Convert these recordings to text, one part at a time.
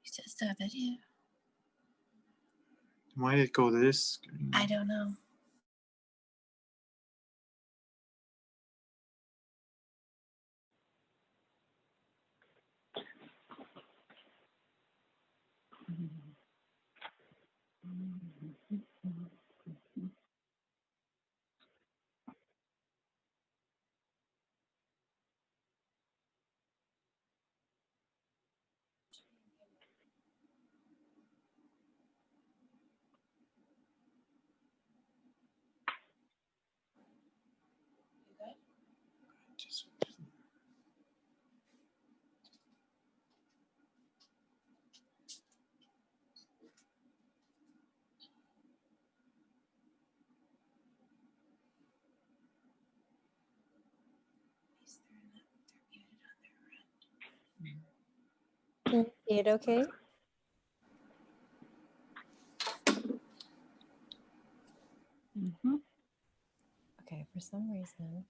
It's just a video. Why did it go to this screen? I don't know. Can you see it okay? Mm-hmm. Okay, for some reason.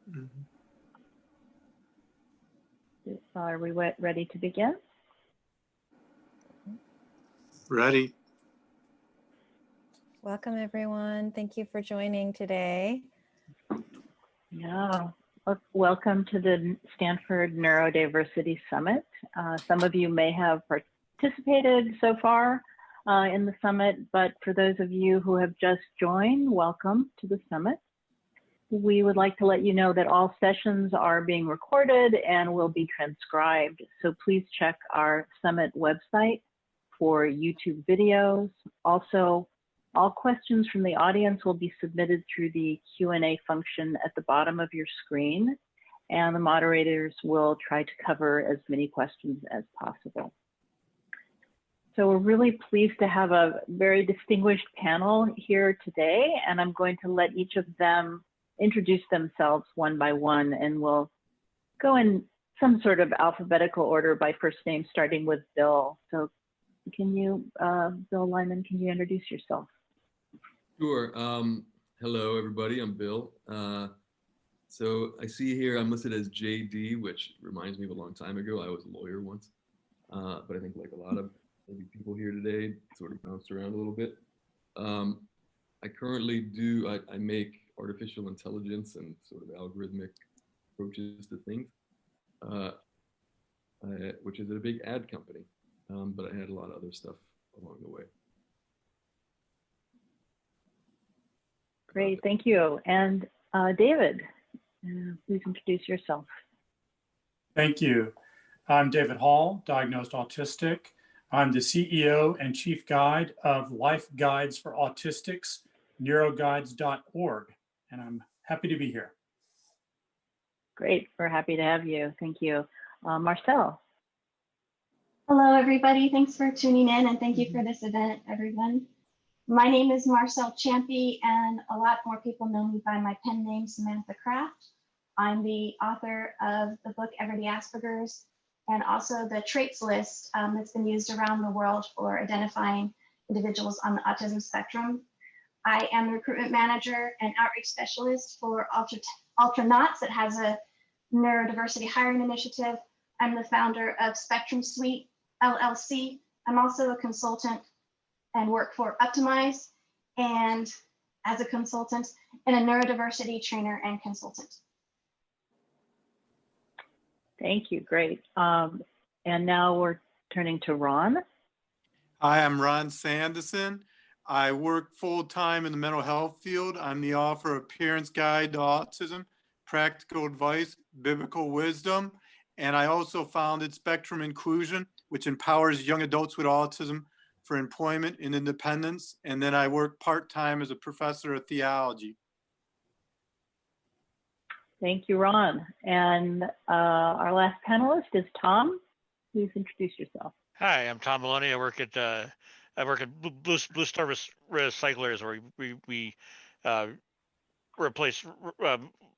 Mhm. Are we ready to begin? Ready? Welcome, everyone. Thank you for joining today. Yeah. Welcome to the Stanford Neurodiversity Summit. Some of you may have participated so far in the summit, but for those of you who have just joined, welcome to the summit. We would like to let you know that all sessions are being recorded and will be transcribed. So please check our summit website for YouTube videos. Also, all questions from the audience will be submitted through the Q&A function at the bottom of your screen, and the moderators will try to cover as many questions as possible. So we're really pleased to have a very distinguished panel here today, and I'm going to let each of them introduce themselves one by one, and we'll go in some sort of alphabetical order by first name, starting with Bill. So can you, Bill Lyman, can you introduce yourself? Sure. Hello, everybody. I'm Bill. So I see here I'm listed as JD, which reminds me of a long time ago. I was a lawyer once, but I think like a lot of maybe people here today, sort of bounced around a little bit. I currently I make artificial intelligence and sort of algorithmic approaches to things, which is at a big ad company, but I had a lot of other stuff along the way. Great, thank you. And David, please introduce yourself. Thank you. I'm David Hall, diagnosed autistic. I'm the CEO and chief guide of Life Guides for Autistics, neuroguides.org, and I'm happy to be here. Great, we're happy to have you. Thank you. Marcel. Hello, everybody. Thanks for tuning in, and thank you for this event, everyone. My name is Marcel Champy, and a lot more people know me by my pen name, Samantha Kraft. I'm the author of the book Everyday Asperger's, and also the traits list that's been used around the world for identifying individuals on the autism spectrum. I am the recruitment manager and outreach specialist for Ultranauts that has a neurodiversity hiring initiative. I'm the founder of Spectrum Suite LLC. I'm also a consultant and work for Optimize, and as a consultant and a neurodiversity trainer and consultant. Thank you, great. And now we're turning to Ron. Hi, I'm Ron Sanderson. I work full-time in the mental health field. I'm the author of Parents Guide to Autism, Practical Advice, Biblical Wisdom, and I also founded Spectrum Inclusion, which empowers young adults with autism for employment and independence. And then I work part-time as a professor of theology. Thank you, Ron. And our last panelist is Tom. Please introduce yourself. Hi, I'm Tom Maloney. I work at Blue Star Recyclers, where we replace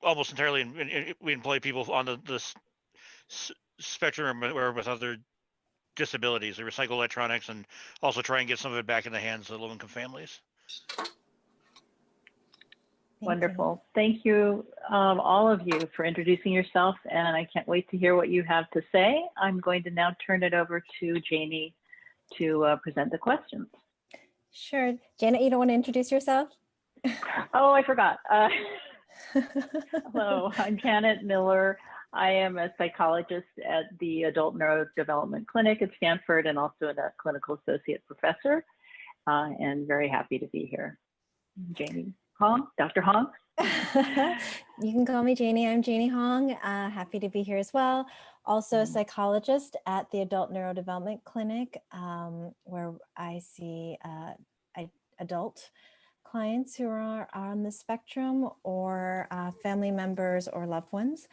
almost entirely, and we employ people on the spectrum or with other disabilities. We recycle electronics and also try and get some of it back in the hands of low-income families. you. Wonderful. Thank you, all of you, for introducing yourself, and I can't wait to hear what you have to say. I'm going to now turn it over to Janie to present the questions. Sure. Janet, you don't want to introduce yourself? Oh, I forgot. Hello, I'm Janet Miller. I am a psychologist at the Adult Neurodevelopment Clinic at Stanford and also a clinical associate professor, and very happy to be here. Janie Hong, Dr. Hong. You can call me Janie. I'm Janie Hong. Happy to be here as well. Also a psychologist at the Adult Neurodevelopment Clinic, where I see adult clients who are on the spectrum, or family members or loved ones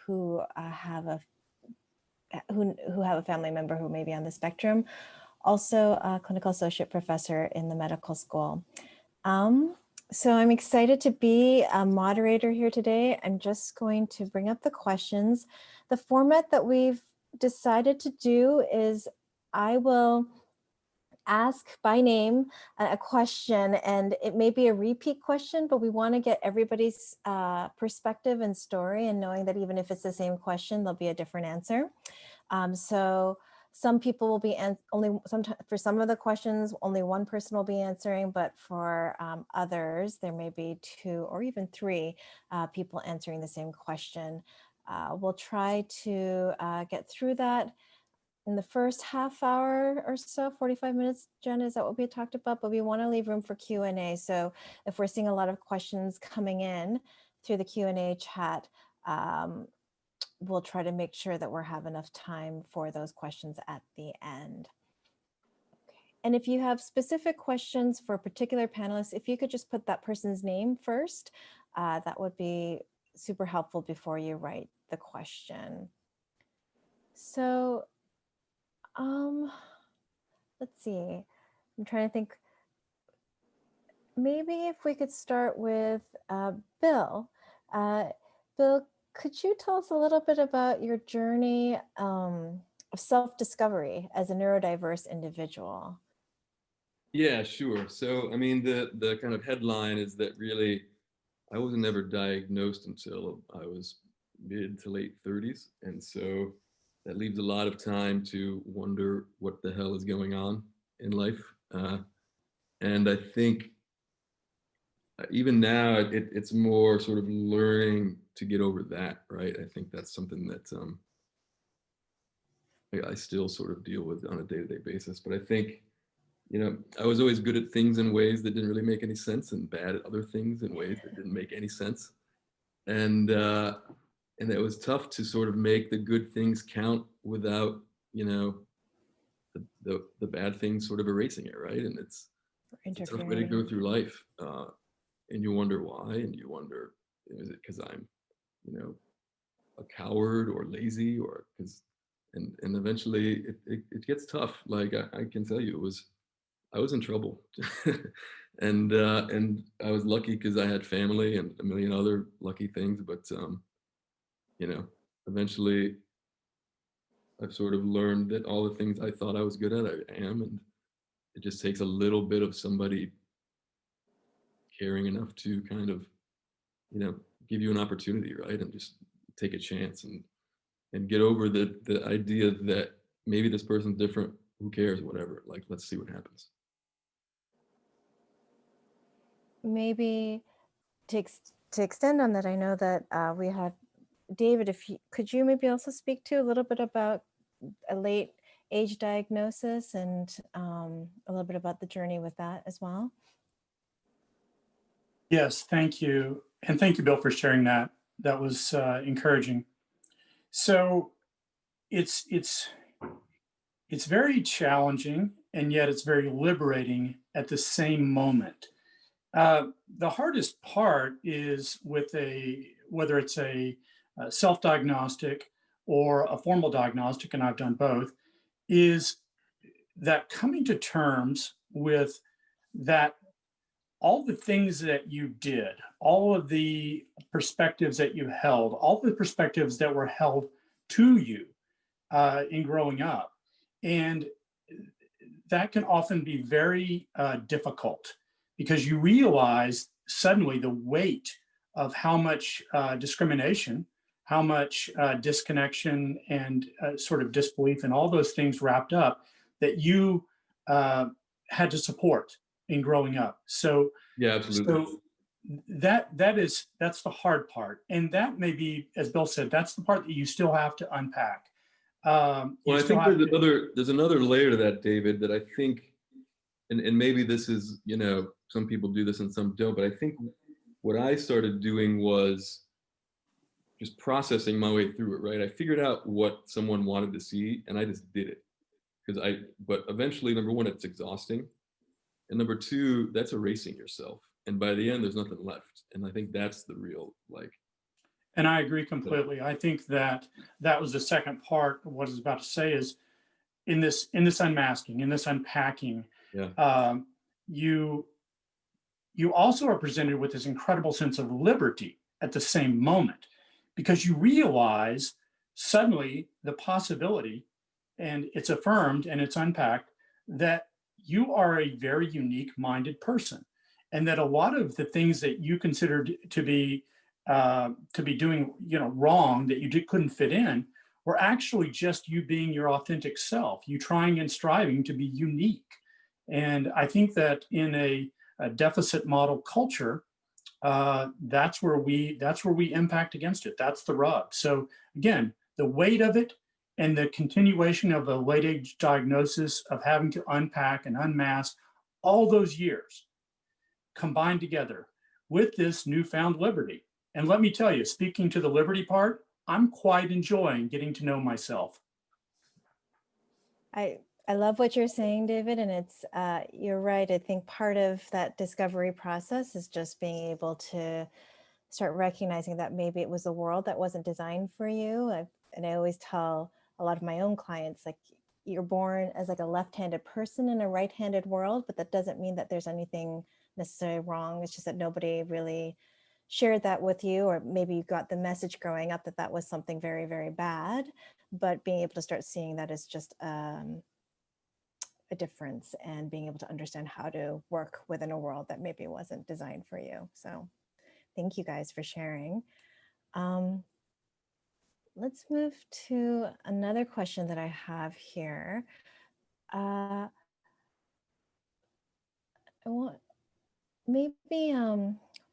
who have a family member who may be on the spectrum. Also a clinical associate professor in the medical school. So I'm excited to be a moderator here today. I'm just going to bring up the questions. The format that we've decided to do is I will ask by name a question, and it may be a repeat question, but we want to get everybody's perspective and story, and knowing that even if it's the same question, there'll be a different answer. So some people will be for some of the questions, only one person will be answering, but for others, there may be 2 or even 3 people answering the same question. We'll try to get through that in the first half hour or so, 45 minutes, Jen, is that what we talked about? But we want to leave room for Q&A. So if we're seeing a lot of questions coming in through the Q&A chat, we'll try to make sure that we'll have enough time for those questions at the end. Okay. And if you have specific questions for a particular panelist, if you could just put that person's name first, that would be super helpful before you write the question. So, let's see, I'm trying to think, maybe if we could start with Bill. Bill, could you tell us a little bit about your journey of self-discovery as a neurodiverse individual? Yeah, sure. So, I mean, the kind of headline is that really I was never diagnosed until I was mid to late 30s. And so that leaves a lot of time to wonder what the hell is going on in life. And I think even now it's more sort of learning to get over that, right? I think that's something that I still sort of deal with on a day-to-day basis. But I think, you know, I was always good at things in ways that didn't really make any sense, and bad at other things in ways that didn't make any sense. And it was tough to sort of make the good things count without, you know, the bad things sort of erasing it, right? And it's a tough way to go through life. And you wonder why, and you wonder, is it because I'm, you know, a coward or lazy, or because, and eventually it gets tough. Like I can tell you, I was in trouble. And I was lucky because I had family and a million other lucky things, but you know, eventually I've sort of learned that all the things I thought I was good at, I am, and it just takes a little bit of somebody caring enough to kind of, you know, give you an opportunity, right? And just take a chance and get over the idea that maybe this person's different, who cares, whatever, like, let's see what happens. Maybe to extend on that, I know that we had David, could you maybe also speak to a little bit about a late age diagnosis and a little bit about the journey with that as well? Yes, thank you. And thank you, Bill, for sharing that. That was encouraging. So it's very challenging, and yet it's very liberating at the same moment. The hardest part is with whether it's a self-diagnostic or a formal diagnostic, and I've done both, is that coming to terms with that all the things that you did, all of the perspectives that you held, all the perspectives that were held to you in growing up. And that can often be very difficult, because you realize suddenly the weight of how much discrimination, how much disconnection and sort of disbelief and all those things wrapped up that you had to support in growing up. So Yeah, absolutely. so that's the hard part, and that may be, as Bill said, that's the part that you still have to unpack. Well, I think there's another layer to that, David, that I think, and maybe this is, you know, some people do this and some don't, but I think what I started doing was just processing my way through it, right? I figured out what someone wanted to see and I just did it. But eventually, number one, it's exhausting. And number two, that's erasing yourself. And by the end, there's nothing left. And I think that's the real, like. And I agree completely. I think that was the second part of what I was about to say is in this unmasking, in this unpacking, yeah. You also are presented with this incredible sense of liberty at the same moment, because you realize suddenly the possibility, and it's affirmed and it's unpacked, that you are a very unique minded person, and that a lot of the things that you considered to be doing, you know, wrong, that you couldn't fit in, were actually just you being your authentic self, you trying and striving to be unique. And I think that in a deficit model culture, that's where we impact against it. That's the rub. So again, the weight of it and the continuation of a late age diagnosis of having to unpack and unmask all those years combined together with this newfound liberty. And let me tell you, speaking to the liberty part, I'm quite enjoying getting to know myself. I love what you're saying, David, and it's you're right. I think part of that discovery process is just being able to start recognizing that maybe it was a world that wasn't designed for you. And I always tell a lot of my own clients, like, you're born as like a left-handed person in a right-handed world, but that doesn't mean that there's anything necessarily wrong. It's just that nobody really shared that with you, or maybe you got the message growing up that that was something very, very bad. But being able to start seeing that as just a difference, and being able to understand how to work within a world that maybe wasn't designed for you. So thank you guys for sharing. Let's move to another question that I have here. I want maybe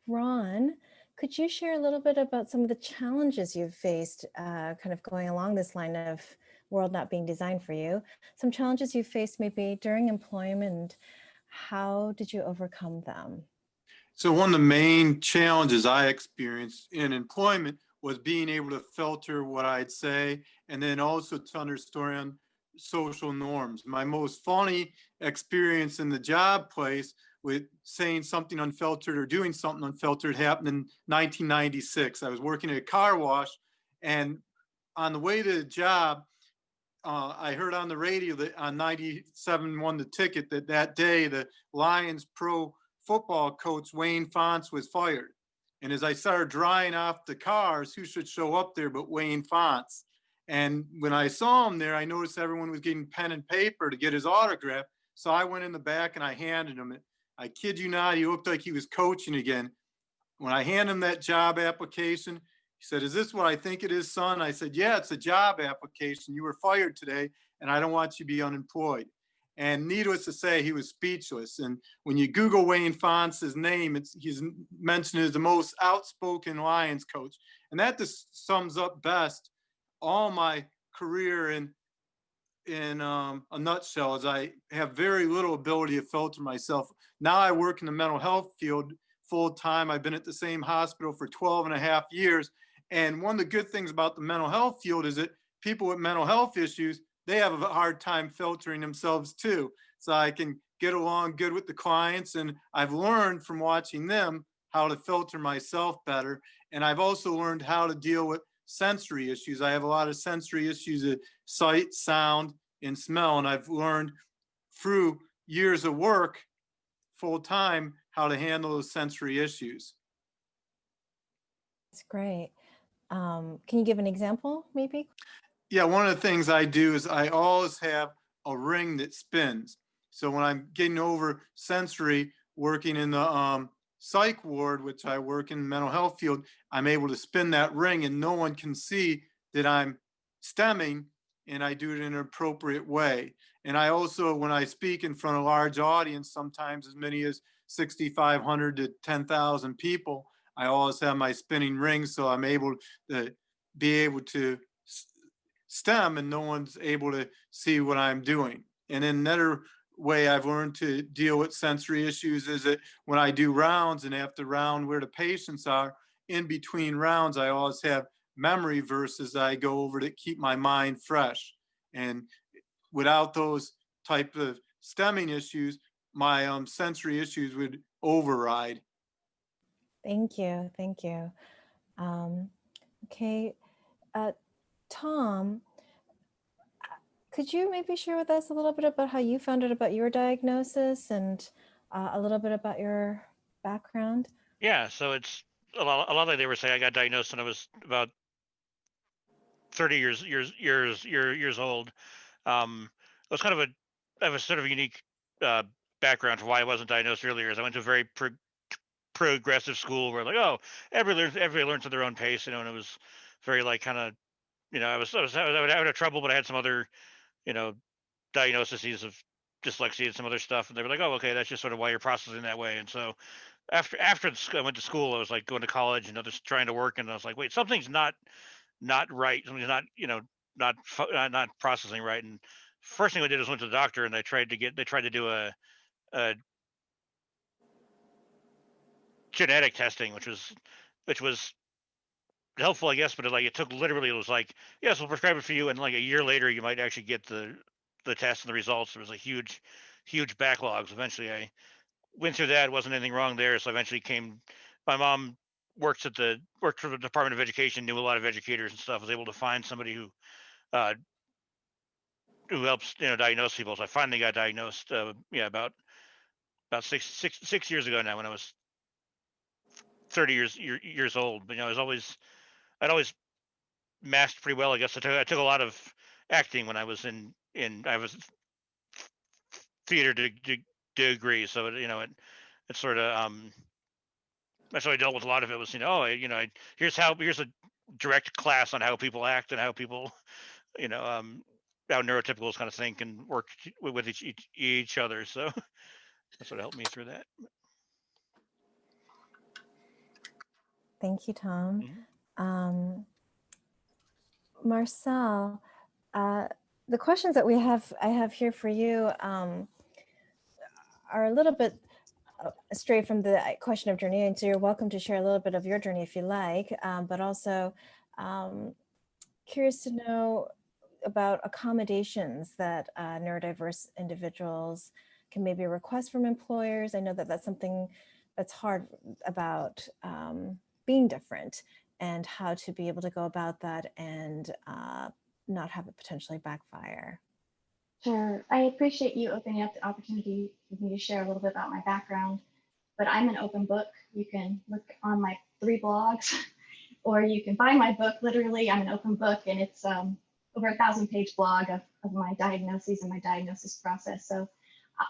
Ron, could you share a little bit about some of the challenges you've faced kind of going along this line of world not being designed for you, some challenges you faced maybe during employment, how did you overcome them? So one of the main challenges I experienced in employment was being able to filter what I'd say, and then also to understand social norms. My most funny experience in the job place with saying something unfiltered or doing something unfiltered happened in 1996. I was working at a car wash, and on the way to the job, I heard on the radio that on 97.1 The Ticket that day the Lions pro football coach Wayne Fonts was fired. And as I started drying off the cars, who should show up there but Wayne Fonts? And when I saw him there, I noticed everyone was getting pen and paper to get his autograph. So I went in the back and I handed him it. I kid you not, he looked like he was coaching again. When I handed him that job application, he said, "Is this what I think it is, son?" I said, "Yeah, it's a job application. You were fired today, and I don't want you to be unemployed." And needless to say, he was speechless. And when you Google Wayne Fonts' name, he's mentioned as the most outspoken Lions coach. And that just sums up best all my career in a nutshell, as I have very little ability to filter myself. Now I work in the mental health field full time. I've been at the same hospital for 12 and a half years. And one of the good things about the mental health field is that people with mental health issues, they have a hard time filtering themselves too. So I can get along good with the clients, and I've learned from watching them how to filter myself better. And I've also learned how to deal with sensory issues. I have a lot of sensory issues of sight, sound, and smell. And I've learned through years of work full time how to handle those sensory issues. That's great. Can you give an example, maybe? Yeah, one of the things I do is I always have a ring that spins. So when I'm getting over sensory, working in the psych ward, which I work in the mental health field, I'm able to spin that ring and no one can see that I'm stemming, and I do it in an appropriate way. And I also, when I speak in front of a large audience, sometimes as many as 6,500 to 10,000 people, I always have my spinning ring, so I'm able to be able to stem and no one's able to see what I'm doing. And another way I've learned to deal with sensory issues is that when I do rounds and after round where the patients are, in between rounds, I always have memory verses I go over to keep my mind fresh. And without those type of stemming issues, my sensory issues would override. Thank you. Thank you. Okay. Tom, could you maybe share with us a little bit about how you found out about your diagnosis and a little bit about your background? Yeah, so it's a lot like they were saying. I got diagnosed when I was about 30 years old. It was kind of I have a sort of unique background for why I wasn't diagnosed earlier. Is I went to a very progressive school where like, oh, everybody learns at their own pace, and it was very like kind of, I would have trouble, but I had some other, diagnoses of dyslexia and some other stuff, and they were like, oh, okay, that's just sort of why you're processing that way. And so after I went to school, I was like going to college and just trying to work, and I was like, wait, something's not right. Something's not processing right. And first thing I did was went to the doctor, and they tried to do a genetic testing, which was helpful, I guess, but it took literally, it was like, yes, we'll prescribe it for you, and like a year later you might actually get the test and the results. There was a huge backlogs. Eventually I went through that. Wasn't anything wrong there, so eventually my mom worked for the Department of Education, knew a lot of educators and stuff, was able to find somebody who helps diagnose people. So I finally got diagnosed about 6 years ago now, when I was 30 years old. But I'd always masked pretty well, I guess. I took a lot of acting when I was in I was theater degree, so it sort of that's how I dealt with a lot of it. Was here's a direct class on how people act and how people how neurotypicals kind of think and work with each other. So that's what helped me through that. Thank you, Tom. Mm-hmm. Marcel, the questions that I have here for you are a little bit stray from the question of journey, and so you're welcome to share a little bit of your journey if you like, but also curious to know about accommodations that neurodiverse individuals can maybe request from employers. I know that that's something that's hard about being different, and how to be able to go about that and not have it potentially backfire. Sure. I appreciate you opening up the opportunity for me to share a little bit about my background, but I'm an open book. You can look on my 3 blogs or you can buy my book. Literally, I'm an open book, and it's over 1,000-page blog of my diagnoses and my diagnosis process. So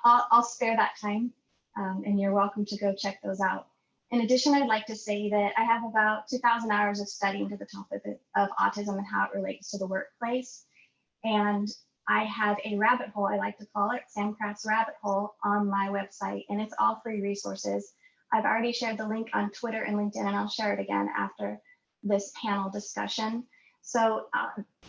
I'll spare that time, and you're welcome to go check those out. In addition, I'd like to say that I have about 2,000 hours of studying to the topic of autism and how it relates to the workplace. And I have a rabbit hole, I like to call it, Sam Craft's rabbit hole, on my website, and it's all free resources. I've already shared the link on Twitter and LinkedIn, and I'll share it again after this panel discussion. So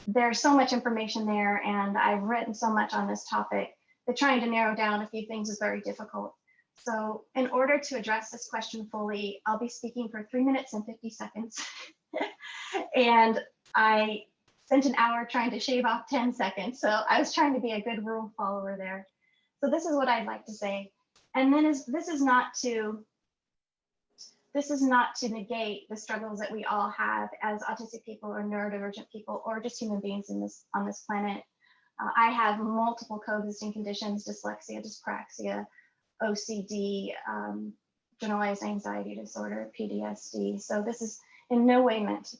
there's so much information there, and I've written so much on this topic that trying to narrow down a few things is very difficult. So in order to address this question fully, I'll be speaking for 3 minutes and 50 seconds. And I spent an hour trying to shave off 10 seconds. So I was trying to be a good rule follower there. So this is what I'd like to say. And then this is not to negate the struggles that we all have as autistic people or neurodivergent people or just human beings on this planet. I have multiple coexisting conditions: dyslexia, dyspraxia, OCD, generalized anxiety disorder, PTSD. So this is in no way meant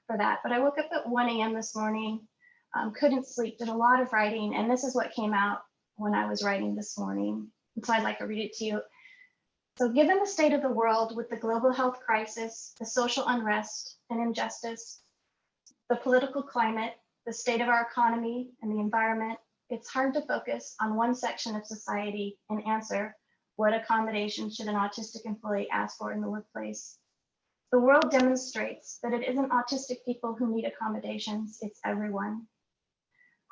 for that. But I woke up at 1 a.m. this morning, couldn't sleep, did a lot of writing, and this is what came out when I was writing this morning. So I'd like to read it to you. So given the state of the world with the global health crisis, the social unrest and injustice, the political climate, the state of our economy and the environment, it's hard to focus on one section of society and answer what accommodation should an autistic employee ask for in the workplace. The world demonstrates that it isn't autistic people who need accommodations, it's everyone.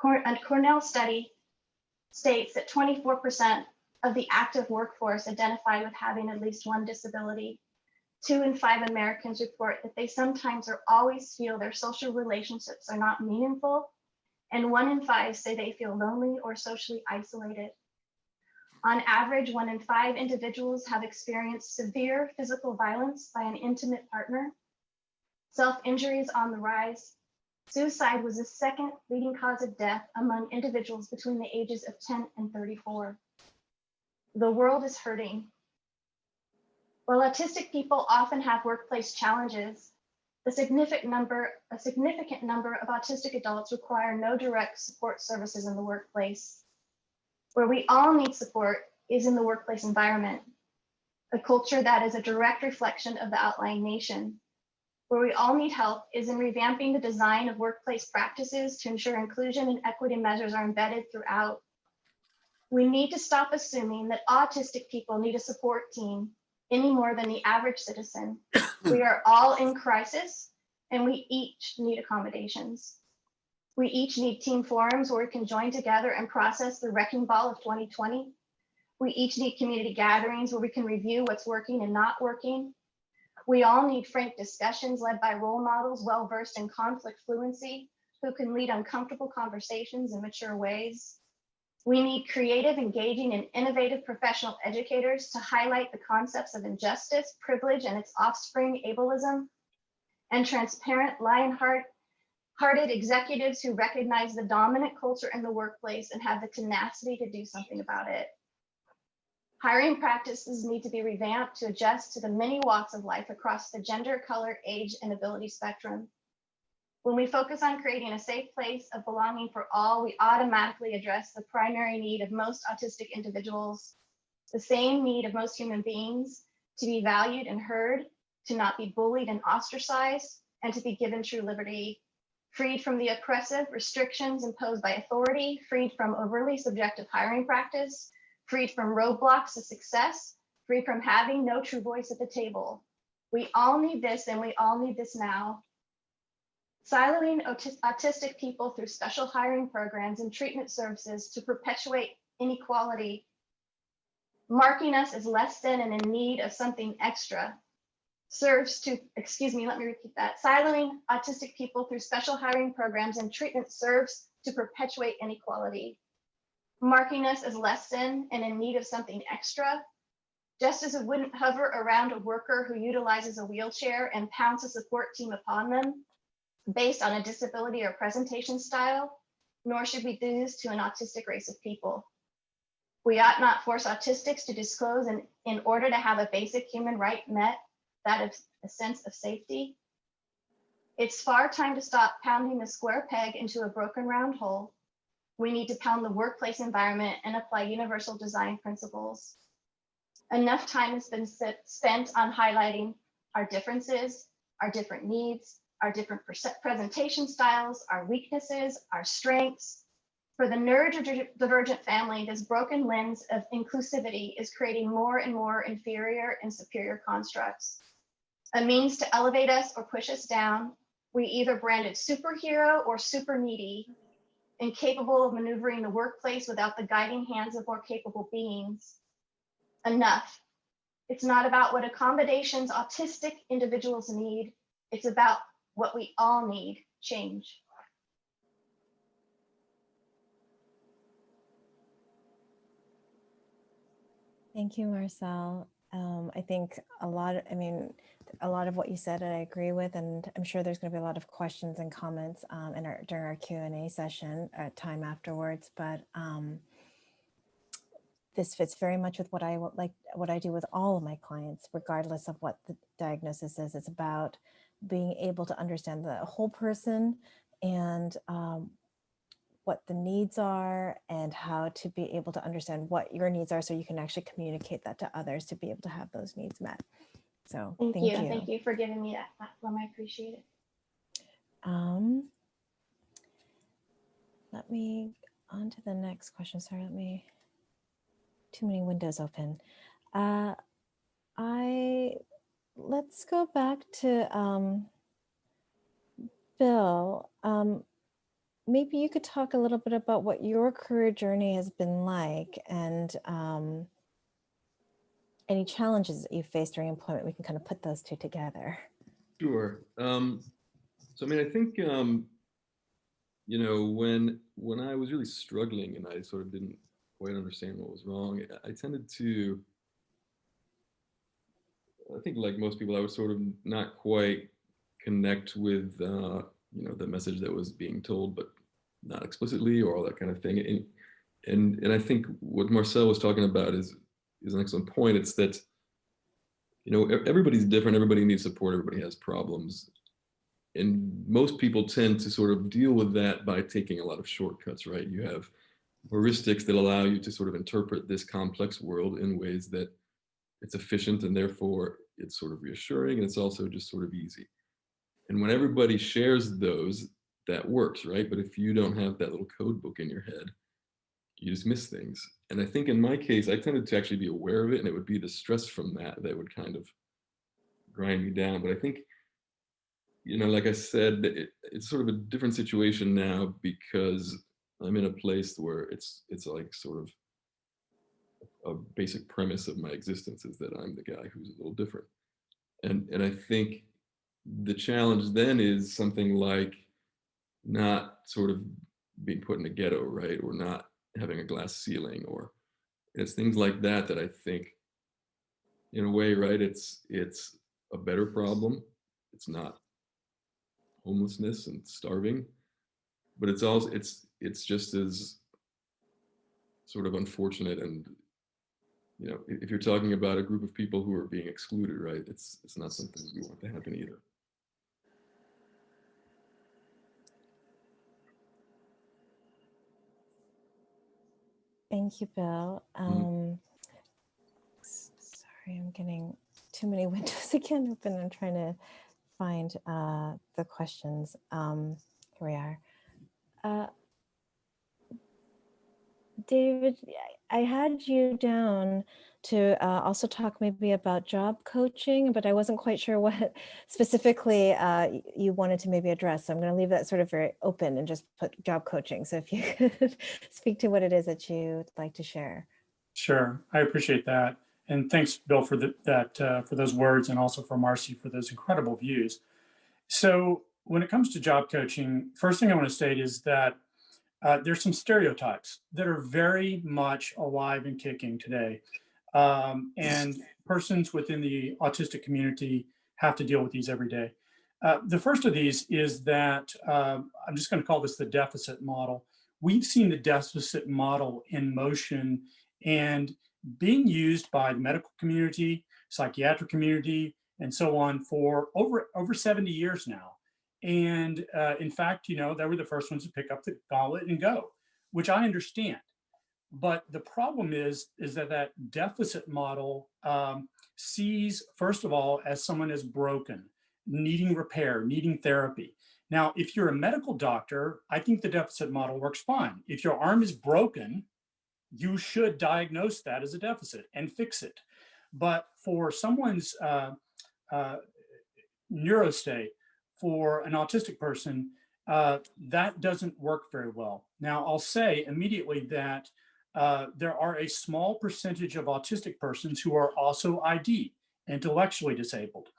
A Cornell study states that 24% of the active workforce identify with having at least one disability. 2 in 5 Americans report that they sometimes or always feel their social relationships are not meaningful, and 1 in 5 say they feel lonely or socially isolated. On average, 1 in 5 individuals have experienced severe physical violence by an intimate partner. Self-injury is on the rise. Suicide was the second leading cause of death among individuals between the ages of 10 and 34. The world is hurting. While autistic people often have workplace challenges, a significant number of autistic adults require no direct support services in the workplace. Where we all need support is in the workplace environment, a culture that is a direct reflection of the outlying nation. Where we all need help is in revamping the design of workplace practices to ensure inclusion and equity measures are embedded throughout. We need to stop assuming that autistic people need a support team any more than the average citizen. We are all in crisis and we each need accommodations. We each need team forums where we can join together and process the wrecking ball of 2020. We each need community gatherings where we can review what's working and not working. We all need frank discussions led by role models well-versed in conflict fluency who can lead uncomfortable conversations in mature ways. We need creative, engaging, and innovative professional educators to highlight the concepts of injustice, privilege, and its offspring, ableism, and transparent, lion-hearted executives who recognize the dominant culture in the workplace and have the tenacity to do something about it. Hiring practices need to be revamped to adjust to the many walks of life across the gender, color, age, and ability spectrum. When we focus on creating a safe place of belonging for all, we automatically address the primary need of most autistic individuals, the same need of most human beings, to be valued and heard, to not be bullied and ostracized, and to be given true liberty, freed from the oppressive restrictions imposed by authority, freed from overly subjective hiring practice, freed from roadblocks to success, freed from having no true voice at the table. We all need this, and we all need this now. Siloing autistic people through special hiring programs and treatment services to perpetuate inequality, marking us as less than and in need of something extra, serves to, let me repeat that. Siloing autistic people through special hiring programs and treatment serves to perpetuate inequality, marking us as less than and in need of something extra, just as it wouldn't hover around a worker who utilizes a wheelchair and pounds a support team upon them based on a disability or presentation style, nor should we do this to an autistic race of people. We ought not force autistics to disclose in order to have a basic human right met, that of a sense of safety. It's far time to stop pounding the square peg into a broken round hole. We need to pound the workplace environment and apply universal design principles. Enough time has been spent on highlighting our differences, our different needs, our different presentation styles, our weaknesses, our strengths. For the neurodivergent family, this broken lens of inclusivity is creating more and more inferior and superior constructs. A means to elevate us or push us down. We either branded superhero or super needy, incapable of maneuvering the workplace without the guiding hands of more capable beings. Enough. It's not about what accommodations autistic individuals need. It's about what we all need, change. Thank you, Marcel. I think a lot of what you said I agree with, and I'm sure there's going to be a lot of questions and comments during our Q&A session time afterwards. But this fits very much with what I do with all of my clients, regardless of what the diagnosis is. It's about being able to understand the whole person and what the needs are and how to be able to understand what your needs are so you can actually communicate that to others to be able to have those needs met. So Thank you. you. Thank you for giving me that platform. I appreciate it. Let me on to the next question. Sorry, too many windows open. Let's go back to Bill. Maybe you could talk a little bit about what your career journey has been like and any challenges that you faced during employment. We can kind of put those two together. Sure. So I mean, I think you know, when I was really struggling and I sort of didn't quite understand what was wrong, I tended to, I think like most people, I would sort of not quite connect with you know, the message that was being told, but not explicitly or all that kind of thing. And I think what Marcel was talking about is an excellent point. It's that, you know, everybody's different, everybody needs support, everybody has problems. And most people tend to sort of deal with that by taking a lot of shortcuts, right? You have heuristics that allow you to sort of interpret this complex world in ways that it's efficient and therefore it's sort of reassuring and it's also just sort of easy. And when everybody shares those, that works, right? But if you don't have that little code book in your head, you just miss things. And I think in my case, I tended to actually be aware of it, and it would be the stress from that that would kind of grind me down. But I think, you know, like I said, it's sort of a different situation now because I'm in a place where it's like sort of a basic premise of my existence is that I'm the guy who's a little different. And I think the challenge then is something like not sort of being put in a ghetto, right? Or not having a glass ceiling, or it's things like that that I think in a way, right, it's a better problem. It's not homelessness and starving, but it's also it's just as sort of unfortunate. And you know, if you're talking about a group of people who are being excluded, right, it's not something we want to happen either. Thank you, Bill. Sorry, I'm getting too many windows again open. I'm trying to find the questions. Here we are. David, I had you down to also talk maybe about job coaching, but I wasn't quite sure what specifically you wanted to maybe address. So I'm going to leave that sort of very open and just put job coaching. So if you could speak to what it is that you'd like to share. Sure, I appreciate that. And thanks, Bill, for for those words, and also for Marcy for those incredible views. So when it comes to job coaching, first thing I want to state is that there's some stereotypes that are very much alive and kicking today. And persons within the autistic community have to deal with these every day. The first of these is that I'm just going to call this the deficit model. We've seen the deficit model in motion and being used by the medical community, psychiatric community, and so on for over 70 years now. And in fact, you know, they were the first ones to pick up the gauntlet and go, which I understand. But the problem is that deficit model sees, first of all, as someone as broken, needing repair, needing therapy. Now, if you're a medical doctor, I think the deficit model works fine. If your arm is broken, you should diagnose that as a deficit and fix it. But for someone's neurostate, for an autistic person, that doesn't work very well. Now, I'll say immediately that there are a small percentage of autistic persons who are also ID, intellectually disabled,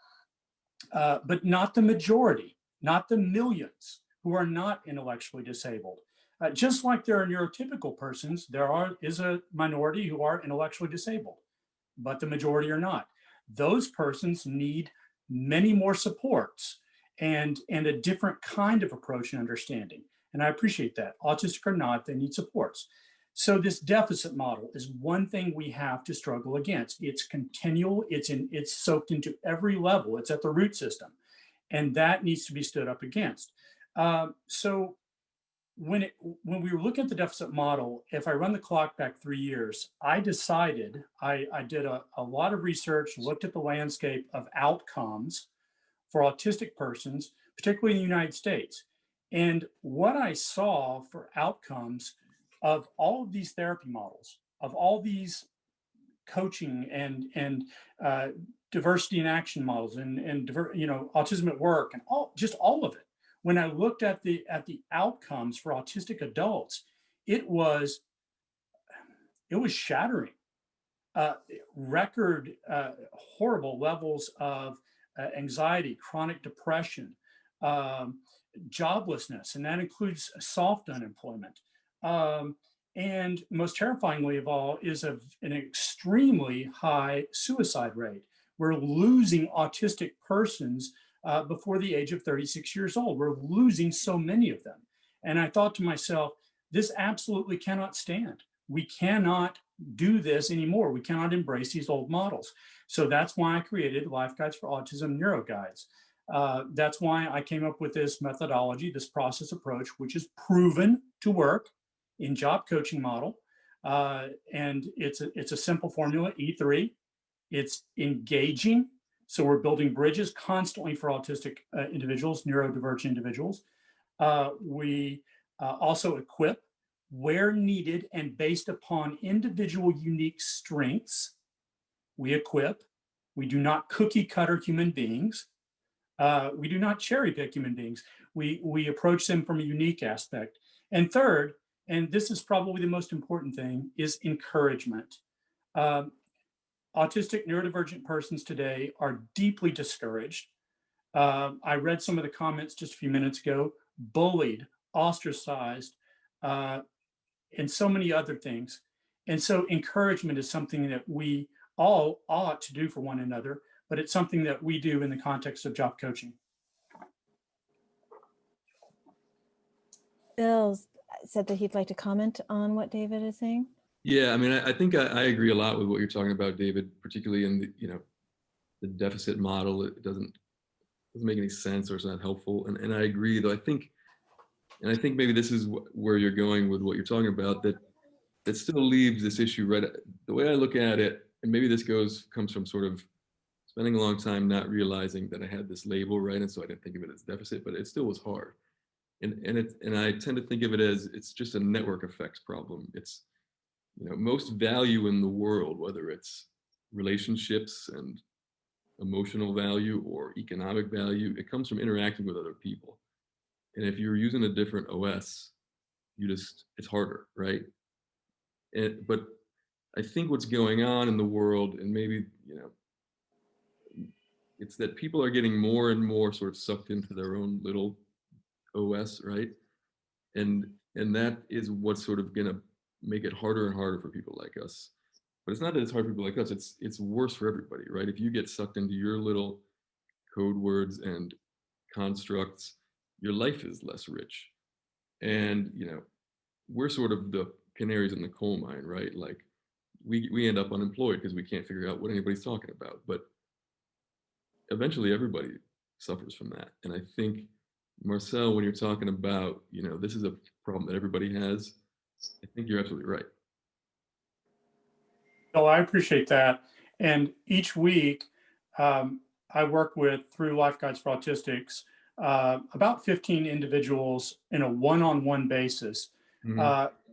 but not the majority, not the millions who are not intellectually disabled. Just like there are neurotypical persons, is a minority who are intellectually disabled, but the majority are not. Those persons need many more supports and a different kind of approach and understanding. And I appreciate that. Autistic or not, they need supports. So this deficit model is one thing we have to struggle against. It's continual, it's soaked into every level, it's at the root system. And that needs to be stood up against. So when we were looking at the deficit model, if I run the clock back 3 years, I decided, I did a lot of research, looked at the landscape of outcomes for autistic persons, particularly in the United States. And what I saw for outcomes of all of these therapy models, of all these coaching and diversity in action models and autism at work and all of it. When I looked at the outcomes for autistic adults, it was shattering. Record horrible levels of anxiety, chronic depression, joblessness, and that includes soft unemployment. And most terrifyingly of all is an extremely high suicide rate. We're losing autistic persons before the age of 36 years old. We're losing so many of them. And I thought to myself, this absolutely cannot stand. We cannot do this anymore. We cannot embrace these old models. So that's why I created Life Guides for Autism Neuroguides. That's why I came up with this methodology, this process approach, which is proven to work in job coaching model. And it's a simple formula, E3. It's engaging. So we're building bridges constantly for autistic individuals, neurodivergent individuals. We also equip where needed and based upon individual unique strengths. We equip. We do not cookie cutter human beings. We do not cherry pick human beings. We approach them from a unique aspect. And third, and this is probably the most important thing, is encouragement. Autistic neurodivergent persons today are deeply discouraged. I read some of the comments just a few minutes ago, bullied, ostracized, and so many other things. And so encouragement is something that we all ought to do for one another, but it's something that we do in the context of job coaching. Bill said that he'd like to comment on what David is saying. Yeah, I mean, I think I agree a lot with what you're talking about, David, particularly in the deficit model. It doesn't make any sense, or it's not helpful. And I agree, though. I think maybe this is where you're going with what you're talking about, that still leaves this issue, right? The way I look at it, and maybe this comes from sort of spending a long time not realizing that I had this label, right? And so I didn't think of it as deficit, but it still was hard. And I tend to think of it as it's just a network effects problem. It's, most value in the world, whether it's relationships and emotional value or economic value, it comes from interacting with other people. And if you're using a different OS, it's harder, right? But I think what's going on in the world, and maybe, it's that people are getting more and more sort of sucked into their own little OS, right? And that is what's sort of gonna make it harder and harder for people like us. But it's not that it's hard for people like us, it's worse for everybody, right? If you get sucked into your little code words and constructs, your life is less rich. And, we're sort of the canaries in the coal mine, right? Like we end up unemployed because we can't figure out what anybody's talking about. But eventually everybody suffers from that. And I think, Marcel, when you're talking about, this is a problem that everybody has, I think you're absolutely right. Well, I appreciate that. And each week, I work through Life Guides for Autistics, about 15 individuals in a one-on-one basis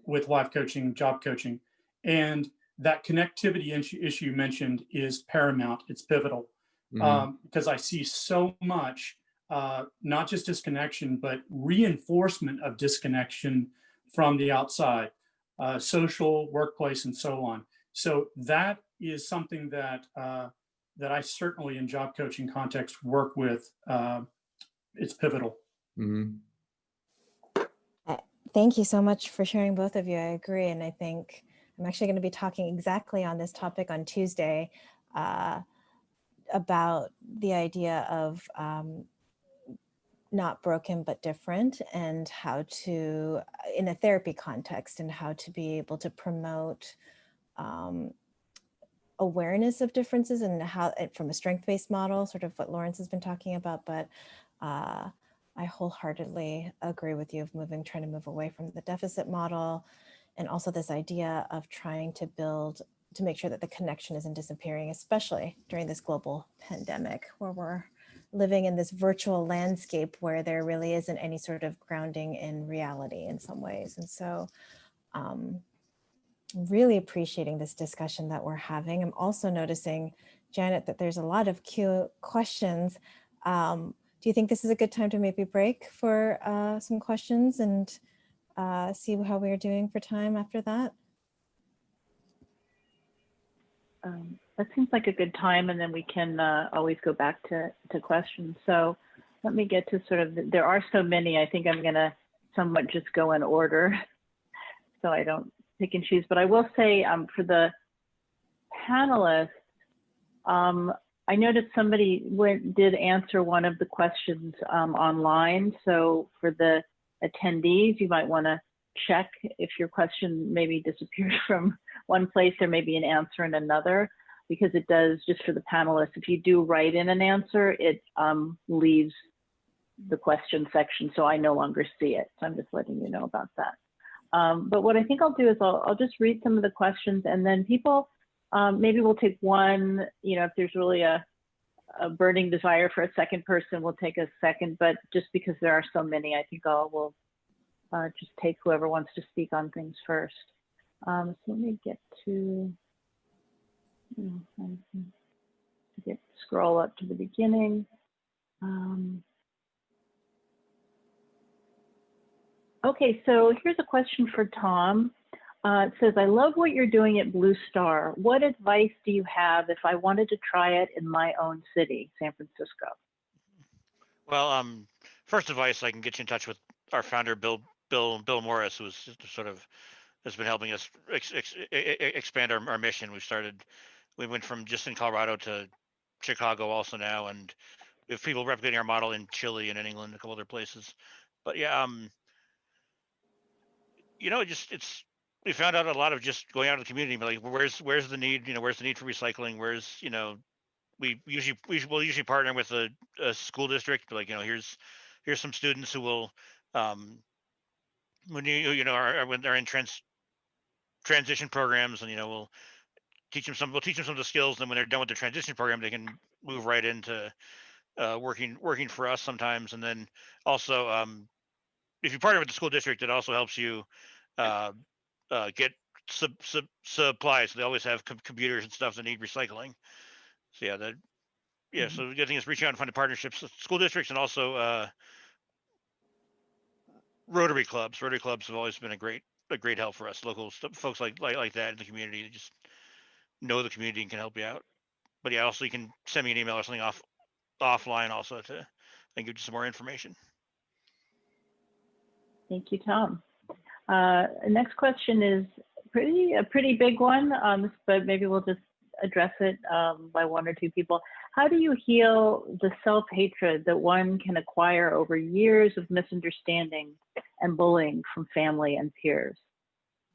with life coaching, job coaching. And that connectivity issue you mentioned is paramount. It's pivotal because I see so much, not just disconnection, but reinforcement of disconnection from the outside, social, workplace, and so on. So that is something that I certainly in job coaching context work with. It's pivotal. Thank you so much for sharing, both of you. I agree. And I think I'm actually going to be talking exactly on this topic on Tuesday about the idea of not broken but different, and how to, in a therapy context, and how to be able to promote awareness of differences, and how from a strength-based model, sort of what Lawrence has been talking about, but I wholeheartedly agree with you of trying to move away from the deficit model, and also this idea of trying to make sure that the connection isn't disappearing, especially during this global pandemic where we're living in this virtual landscape where there really isn't any sort of grounding in reality in some ways. And so really appreciating this discussion that we're having. I'm also noticing, Janet, that there's a lot of questions. Do you think this is a good time to maybe break for some questions and see how we're doing for time after that? That seems like a good time, and then we can always go back to questions. So let me get to sort of, there are so many, I think I'm gonna somewhat just go in order so I don't pick and choose. But I will say for the panelists, I noticed somebody did answer one of the questions online. So for the attendees, you might wanna check if your question maybe disappeared from one place, there may be an answer in another, because it does, just for the panelists, if you do write in an answer, it leaves the question section, so I no longer see it. So I'm just letting you know about that. But what I think I'll do is I'll just read some of the questions, and then people, maybe we'll take one, if there's really a burning desire for a second person, we'll take a second, but just because there are so many, I think we'll just take whoever wants to speak on things first. So let me get to, scroll up to the beginning. Okay, so here's a question for Tom. It says, I love what you're doing at Blue Star. What advice do you have if I wanted to try it in my own city, San Francisco? Well, first advice, I can get you in touch with our founder, Bill Morris, who's has been helping us expand our mission. We went from just in Colorado to Chicago also now, and we have people replicating our model in Chile and in England, and a couple other places. But yeah, we found out a lot of just going out in the community, like where's the need, where's the need for recycling, where's, we'll usually partner with a school district, like, here's some students who will, when when they're in transition programs, and we'll teach them some of the skills, and when they're done with the transition program, they can move right into working for us sometimes. And then also, if you partner with the school district, it also helps you get supplies. So they always have computers and stuff that need recycling. So yeah, so the good thing is reaching out and finding partnerships with school districts, and also Rotary clubs. Rotary clubs have always been a great help for us. Local folks like that in the community that just know the community and can help you out. But yeah, also you can send me an email or something offline also to give you some more information. Thank you, Tom. Next question is a pretty big one, but maybe we'll just address it by one or two people. How do you heal the self-hatred that one can acquire over years of misunderstanding and bullying from family and peers?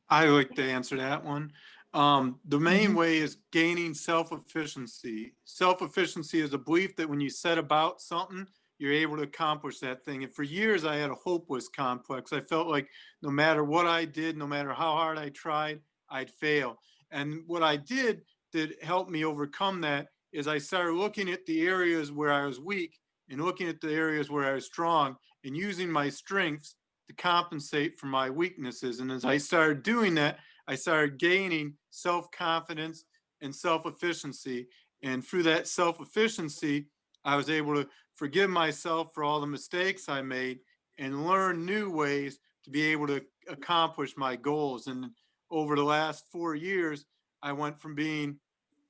I like to answer that one. The main way is gaining self-efficiency. Self-efficiency is a belief that when you set about something, you're able to accomplish that thing. And for years, I had a hopeless complex. I felt like no matter what I did, no matter how hard I tried, I'd fail. And what I did that helped me overcome that is I started looking at the areas where I was weak and looking at the areas where I was strong and using my strengths to compensate for my weaknesses. And as I started doing that, I started gaining self-confidence and self-efficiency. And through that self-efficiency, I was able to forgive myself for all the mistakes I made and learn new ways to be able to accomplish my goals. And over the last 4 years, I went from being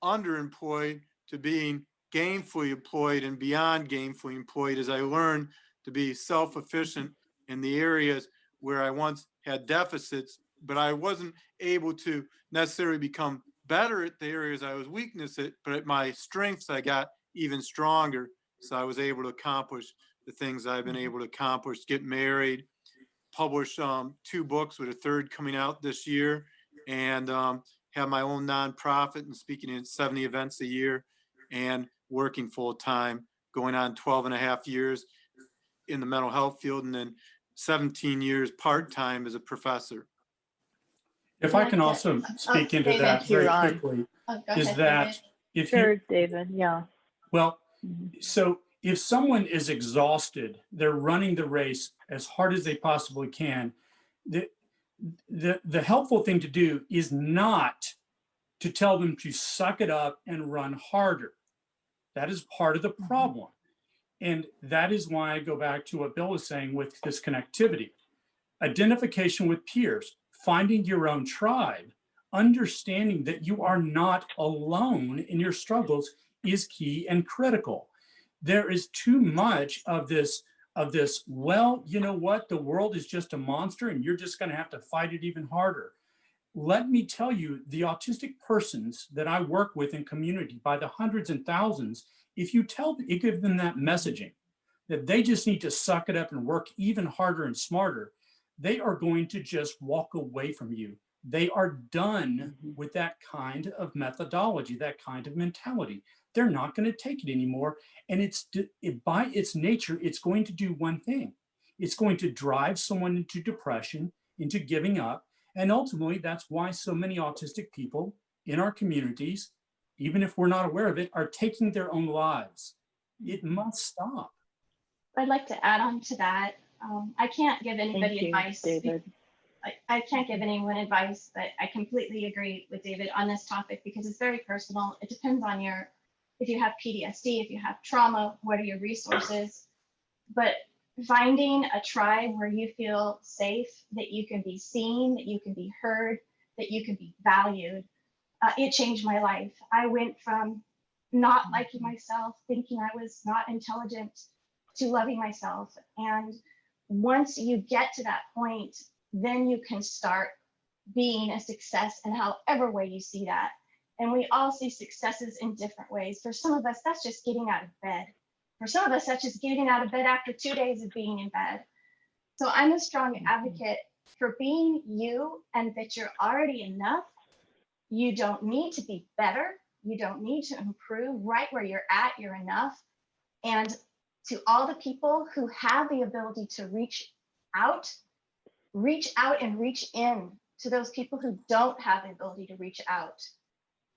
underemployed to being gainfully employed and beyond gainfully employed as I learned to be self-efficient in the areas where I once had deficits, but I wasn't able to necessarily become better at the areas I was weakness at, but at my strengths, I got even stronger. So I was able to accomplish the things I've been able to accomplish, get married, publish 2 books with a third coming out this year, and have my own nonprofit and speaking at 70 events a year and working full time, going on 12 and a half years in the mental health field, and then 17 years part-time as a professor. If I can also speak into David, that Thank you, very Ron. quickly, Oh, go is ahead, that David. if Sure, you, David. Yeah. well, Mhm. so if someone is exhausted, they're running the race as hard as they possibly can, the helpful thing to do is not to tell them to suck it up and run harder. That is part of the problem. And that is why I go back to what Bill was saying with this connectivity. Identification with peers, finding your own tribe, understanding that you are not alone in your struggles is key and critical. There is too much of this, well, you know what, the world is just a monster and you're just going to have to fight it even harder. Let me tell you, the autistic persons that I work with in community by the hundreds and thousands, if you give them that messaging, that they just need to suck it up and work even harder and smarter, they are going to just walk away from you. They are done with that kind of methodology, that kind of mentality. They're not going to take it anymore. And by its nature, it's going to do one thing. It's going to drive someone into depression, into giving up. And ultimately, that's why so many autistic people in our communities, even if we're not aware of it, are taking their own lives. It must stop. I'd like to add on to that. I can't give Thank anybody you, advice. David. I can't give anyone advice, but I completely agree with David on this topic because it's very personal. It depends on if you have PTSD, if you have trauma, what are your resources. But finding a tribe where you feel safe, that you can be seen, that you can be heard, that you can be valued, it changed my life. I went from not liking myself, thinking I was not intelligent, to loving myself. And once you get to that point, then you can start being a success in however way you see that. And we all see successes in different ways. For some of us, that's just getting out of bed. For some of us, that's just getting out of bed after 2 days of being in bed. So I'm a strong advocate for being you, and that you're already enough. You don't need to be better. You don't need to improve. Right where you're at, you're enough. And to all the people who have the ability to reach out and reach in to those people who don't have the ability to reach out.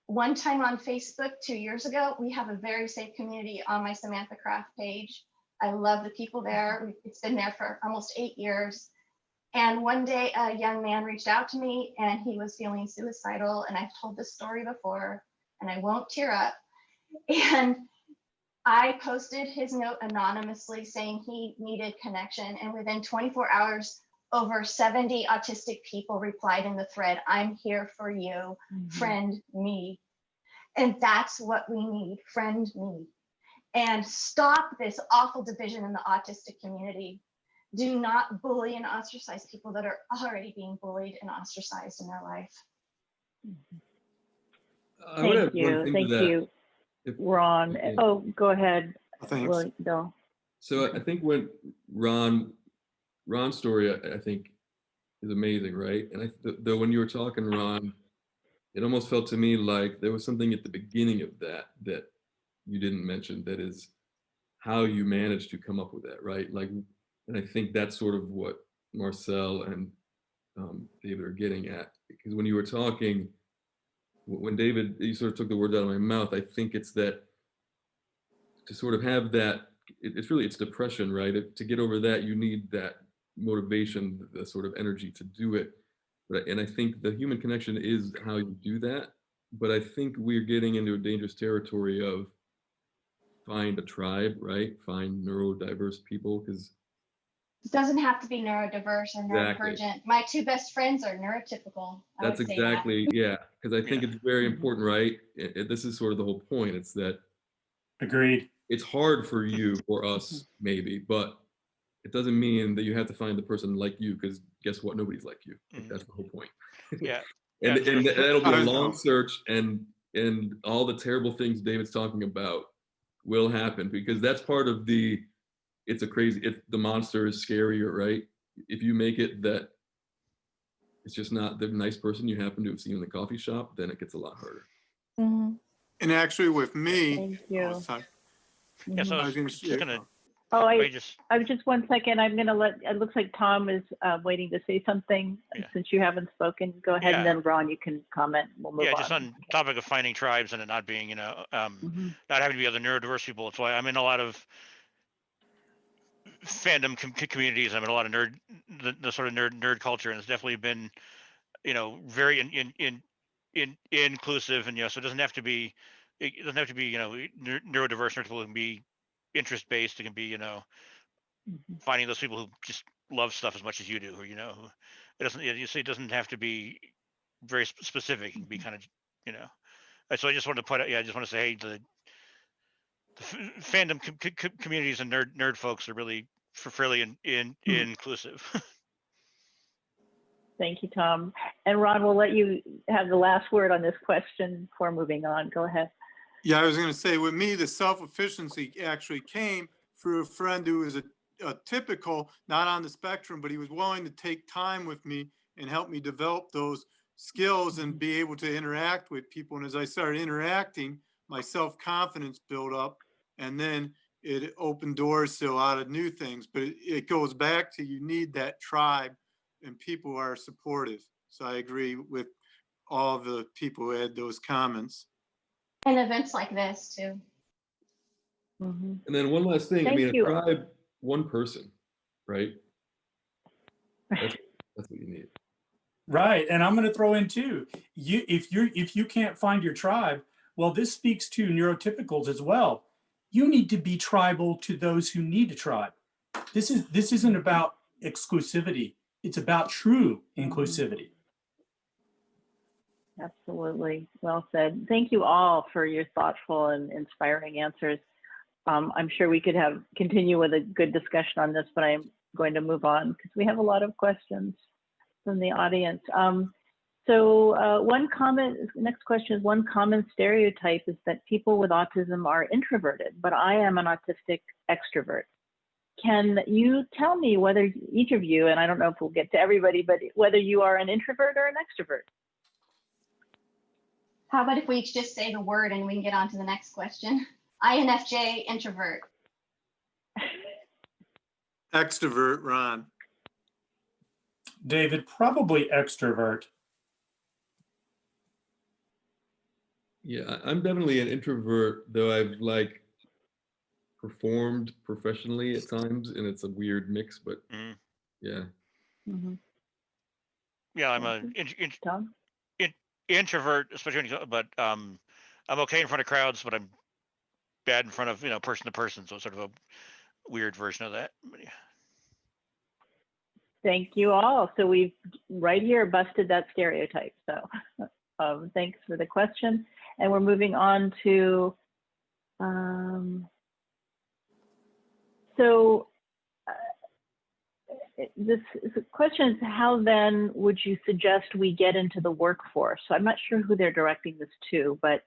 One time on Facebook 2 years ago, we have a very safe community on my Samantha Craft page. I love the people there. It's been there for almost 8 years. And one day a young man reached out to me and he was feeling suicidal. And I've told this story before and I won't tear up. And I posted his note anonymously saying he needed connection. And within 24 hours, over 70 autistic people replied in the thread, "I'm here for you, friend me." And that's what we need, friend me. And stop this awful division in the autistic community. Do not bully and ostracize people that are already being bullied and ostracized in their life. I would Thank add one you. thing Thank to that. you, If- Ron. okay. Oh, go ahead, Thanks. Bill. So I think when Ron's story, I think is amazing, right? And though when you were talking, Ron, it almost felt to me like there was something at the beginning of that you didn't mention, that is how you managed to come up with that, right? Like, and I think that's sort of what Marcel and David are getting at, because when you were talking, when David, you sort of took the words out of my mouth, I think it's that to sort of have that, it's depression, right? To get over that, you need that motivation, the sort of energy to do it. And I think the human connection is how you do that. But I think we're getting into a dangerous territory of find a tribe, right? Find neurodiverse people, because It doesn't have to be neurodiverse or Exactly. neurodivergent. My two best friends are neurotypical. I that's would say exactly, yeah, because I think Yeah. it's very important, right? This is sort of the whole point. It's that Agreed. it's hard for you, for us, maybe, but it doesn't mean that you have to find the person like you, because guess what? Nobody's like you. Like, that's the whole point. Yeah. and Yeah, and that'll be a I long know. search, and all the terrible things David's talking about will happen, because that's part of the, the monster is scarier, right? If you make it that it's just not the nice person you happen to have seen in the coffee shop, then it gets a lot harder. Mhm. And actually with me, Thank you. sorry. Yeah, so I I was was gonna just say, gonna Oh, I just, I was just 1 second. I'm going to it looks like Tom is waiting to say something. Yeah. Since you haven't spoken, go ahead, and Yeah. then Ron, you can comment. We'll move yeah, on. just on topic of finding tribes and it not being, Mhm. not having to be other neurodiverse people. It's why I'm in a lot of fandom communities. I'm in a lot of the sort of nerd culture, and it's definitely been, very inclusive, and so it doesn't have to be, neurodiverse. People can be interest based. It can be, Mhm. finding those people who just love stuff as much as you do, or who it doesn't. You say it doesn't have to be very specific. It can be kind of, So I just wanted to put it. Yeah, I just want to say, hey, the fandom communities and nerd folks are really fairly inclusive. Thank you, Tom. And Ron, we'll let you have the last word on this question before moving on. Go ahead. Yeah, I was going to say, with me, the self-efficiency actually came through a friend who is a typical, not on the spectrum, but he was willing to take time with me and help me develop those skills and be able to interact with people. And as I started interacting, my self-confidence built up, and then it opened doors to a lot of new things. But it goes back to, you need that tribe and people are supportive. So I agree with all the people who had those comments. And events like this too. Mhm. And then one last thing. Thank I mean, you. a tribe, one person, right? That's what you need. Right, and I'm going to throw in too. If you can't find your tribe, well, this speaks to neurotypicals as well. You need to be tribal to those who need a tribe. This isn't about exclusivity. It's about true inclusivity. Absolutely. Well said. Thank you all for your thoughtful and inspiring answers. I'm sure we could continue with a good discussion on this, but I'm going to move on because we have a lot of questions from the audience. One comment, next question is, one common stereotype is that people with autism are introverted, but I am an autistic extrovert. Can you tell me whether each of you, and I don't know if we'll get to everybody, but whether you are an introvert or an extrovert? How about if we each just say the word and we can get on to the next question? INFJ, introvert. Extrovert, Ron. David, probably extrovert. Yeah, I'm definitely an introvert, though I've performed professionally at times, and it's a weird mix, but yeah. Mm-hmm. Yeah, I'm a introvert, especially but I'm okay in front of crowds, but I'm bad in front of person to person. So it's sort of a weird version of that. But yeah. Thank you all. So we've right here busted that stereotype. So thanks for the question. And we're moving on to, this question is, how then would you suggest we get into the workforce? So I'm not sure who they're directing this to, but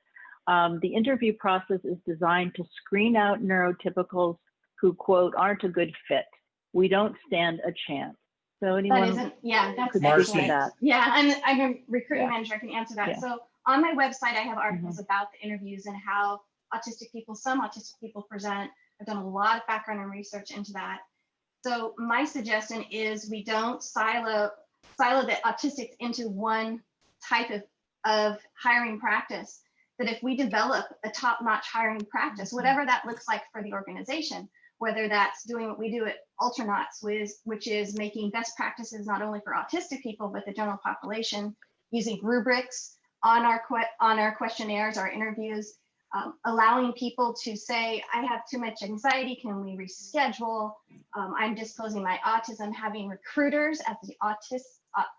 the interview process is designed to screen out neurotypicals who, quote, aren't a good fit. We don't stand a chance. So anyone? That isn't, yeah, that's Marcy. excellent. Yeah, I'm a recruiting manager, I can answer that. Yeah. So on my website, I have articles about the interviews and how some autistic people present. I've done a lot of background and research into that. So my suggestion is we don't silo the autistics into one type of hiring practice. That if we develop a top-notch hiring practice, whatever that looks like for the organization, whether that's doing what we do at Ultranauts, which is making best practices not only for autistic people, but the general population, using rubrics on our questionnaires, our interviews, allowing people to say, I have too much anxiety, can we reschedule? I'm disclosing my autism, having recruiters at the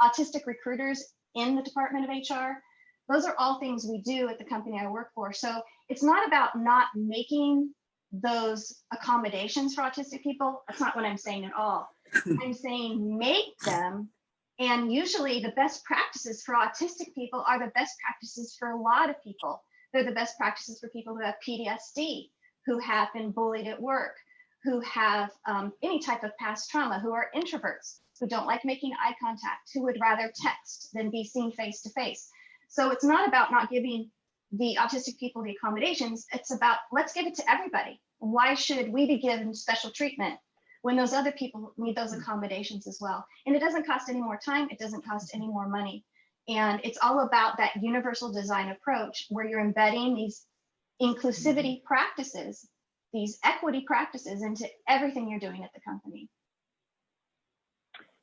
autistic recruiters in the Department of HR. Those are all things we do at the company I work for. So it's not about not making those accommodations for autistic people. That's not what I'm saying at all. I'm saying make them, and usually the best practices for autistic people are the best practices for a lot of people. They're the best practices for people who have PTSD, who have been bullied at work, who have any type of past trauma, who are introverts, who don't like making eye contact, who would rather text than be seen face to face. So it's not about not giving the autistic people the accommodations. It's about, let's give it to everybody. Why should we be given special treatment when those other people need those accommodations as well? And it doesn't cost any more time, it doesn't cost any more money. And it's all about that universal design approach where you're embedding these inclusivity practices, these equity practices into everything you're doing at the company.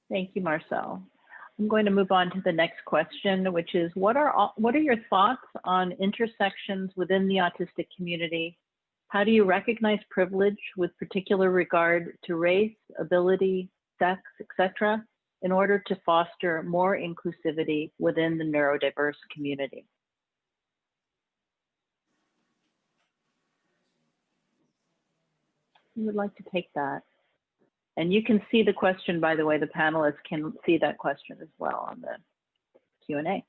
Thank you, Marcel. I'm going to move on to the next question, which is, what are your thoughts on intersections within the autistic community? How do you recognize privilege with particular regard to race, ability, sex, etc., in order to foster more inclusivity within the neurodiverse community? Who would like to take that? And you can see the question, by the way, the panelists can see that question as well on the Q&A.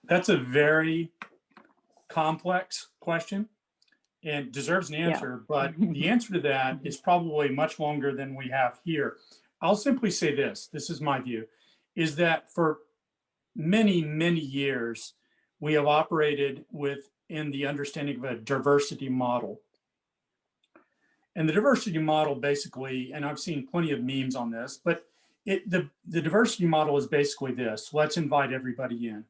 That's a very complex question and deserves an answer, but the answer to that is probably much longer than we have here. I'll simply say this is my view, is that for many, many years, we have operated within the understanding of a diversity model. And the diversity model basically, and I've seen plenty of memes on this, but the diversity model is basically this: let's invite everybody in.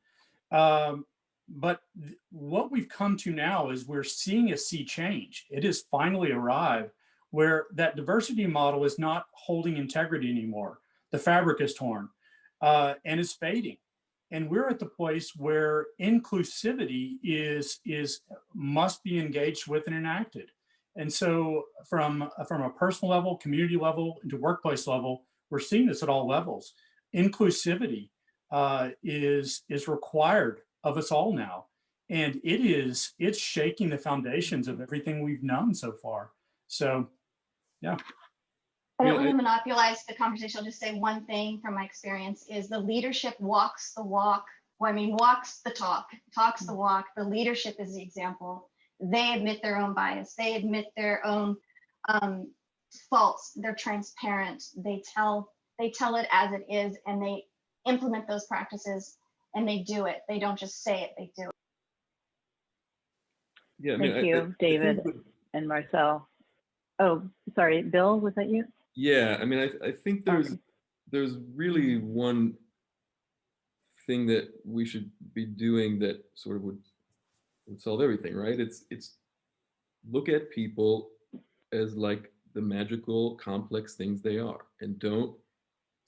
But what we've come to now is we're seeing a sea change. It has finally arrived where that diversity model is not holding integrity anymore. The fabric is torn and is fading. And we're at the place where inclusivity must be engaged with and enacted. And so from a personal level, community level, to workplace level, we're seeing this at all levels. Inclusivity is required of us all now. And it's shaking the foundations of everything we've known so far. So, yeah. I don't want to monopolize the conversation. I'll just say one thing from my experience is the leadership walks the walk. Well, I mean, walks the talk, talks the walk. The leadership is the example. They admit their own bias. They admit their own faults. They're transparent. They tell it as it is, and they implement those practices, and they do it. They don't just say it, they do it. Yeah, I mean, Thank you, David and Marcel. Oh, sorry, Bill, was that you? Yeah, I mean, I think there's really one thing that we should be doing that sort of would solve everything, right? It's look at people as like the magical, complex things they are, and don't